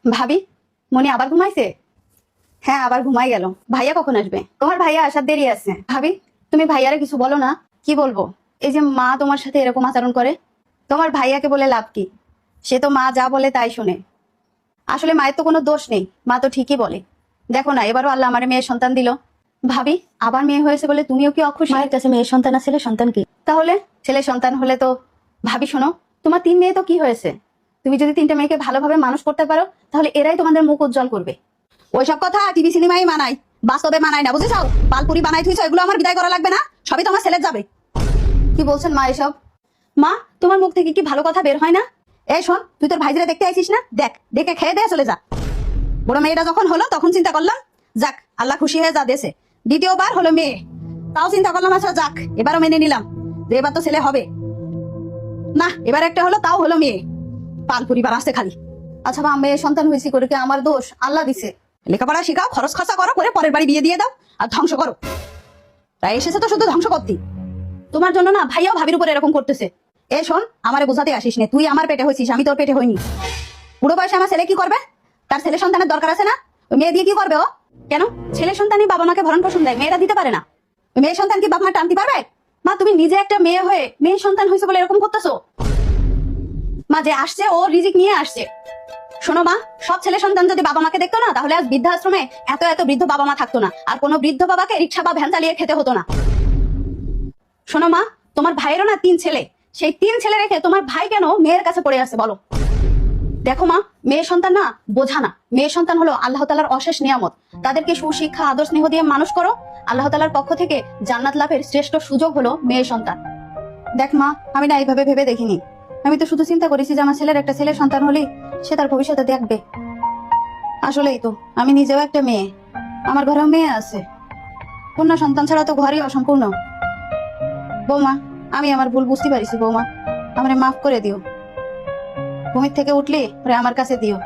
ভাবি, মনি আবার ঘুমাইছে? হ্যাঁ, আবার ঘুমাই গেল। ভাইয়া কখন আসবে? তোমার ভাইয়া আসার দেরি আছে। ভাবি, তুমি ভাইয়ারে কিছু বলো না। কি বলবো? এই যে মা তোমার সাথে এরকম আচরণ করে, তোমার ভাইয়াকে বলে লাভ কি? সে তো মা যা বলে তাই শুনে। আসলে মায়ের তো কোনো দোষ নেই, মা তো ঠিকই বলে। দেখো না, এবারও আল্লাহ আমার মেয়ের সন্তান দিল। ভাবি, আবার মেয়ে হয়েছে বলে তুমিও কি অখুশি? মায়ের কাছে মেয়ের সন্তান আর ছেলের সন্তান কি? তাহলে ছেলে সন্তান হলে তো, ভাবি শোনো, তোমার 3 মেয়ে তো কি হয়েছে? তুমি যদি 3টে মেয়েকে ভালোভাবে মানুষ করতে পারো, তাহলে এরাই তোমাদের মুখ উজ্জ্বল করবে। ওইসব কথা টিভি সিনেমাই মানাই, বাস্তবে মানাই না, বুঝেছো? পালপুরি বানাই থুইছো, এগুলো আমার বিদায় করা লাগবে না, সবই তোমার ছেলের যাবে। কি বলছেন মা এসব? মা, তোমার মুখ থেকে কি ভালো কথা বের হয় না? এই শোন, তুই তোর ভাইজিরা দেখতে আইছিস না? দেখ, দেখে খেয়ে দিয়ে চলে যা। বড় মেয়েটা যখন হলো তখন চিন্তা করলাম, যাক আল্লাহ খুশি হয়ে যা দেশে। দ্বিতীয়বার হলো মেয়ে, তাও চিন্তা করলাম আচ্ছা যাক, এবারও মেনে নিলাম যে এবার তো ছেলে হবে না। এবার একটা হলো, তাও হলো মেয়ে। পালপুরি বানাচ্ছে খালি। আচ্ছা মা, মেয়ে সন্তান হয়েছি করে কি আমার দোষ? আল্লাহ দিছে। লেখাপড়া শিখাও, খরচ খরচা করো, করে পরের বাড়ি বিয়ে দিয়ে দাও আর ধ্বংস করো। তাই এসেছে তো শুধু ধ্বংস করতে। তোমার জন্য না ভাইয়াও ভাবির উপর এরকম করতেছে। এ শোন, আমারে বোঝাতে আসিস নে, তুই আমার পেটে হয়েছিস, আমি তোর পেটে হইনি। বুড়ো বয়সে আমার ছেলে কি করবে? তার ছেলে সন্তানের দরকার আছে না? ওই মেয়ে দিয়ে কি করবে ও? কেন? ছেলে সন্তানই বাবা মাকে ভরণ পোষণ দেয়, মেয়েরা দিতে পারে না? ওই মেয়ে সন্তান কি বাবা মা টানতে পারবে? মা, তুমি নিজে একটা মেয়ে হয়ে মেয়ে সন্তান হয়েছে বলে এরকম করতেছো। মা, যে আসছে ও রিজিক নিয়ে আসছে। শোনো মা, সব ছেলে সন্তান যদি বাবা মাকে দেখতো না, তাহলে আজ বৃদ্ধাশ্রমে এত এত বৃদ্ধ বাবা মা থাকতো না, আর কোনো বৃদ্ধ বাবাকে রিক্সা বা ভ্যান চালিয়ে খেতে হতো না। শোনো মা, তোমার ভাইয়েরও না 3 ছেলে, সেই 3 ছেলে রেখে তোমার ভাই কেন মেয়ের কাছে পড়ে আছে বলো? দেখো মা, মেয়ে সন্তান না বোঝা না, মেয়ে সন্তান হলো আল্লাহ তাআলার অশেষ নিয়ামত। তাদেরকে সুশিক্ষা আদর স্নেহ দিয়ে মানুষ করো, আল্লাহ তাআলার পক্ষ থেকে জান্নাত লাভের শ্রেষ্ঠ সুযোগ হলো মেয়ে সন্তান। দেখ মা, আমি না এইভাবে ভেবে দেখিনি। আমি তো শুধু চিন্তা করেছি যে আমার ছেলের একটা ছেলে সন্তান হলেই সে তার ভবিষ্যতে দেখবে। আসলেই তো, আমি নিজেও একটা মেয়ে, আমার ঘরেও মেয়ে আছে। কন্যা সন্তান ছাড়া তো ঘরই অসম্পূর্ণ। বৌমা, আমি আমার ভুল বুঝতে পারিছি বৌমা, আমারে মাফ করে দিও। ঘুমের থেকে উঠলে পরে আমার কাছে দিও।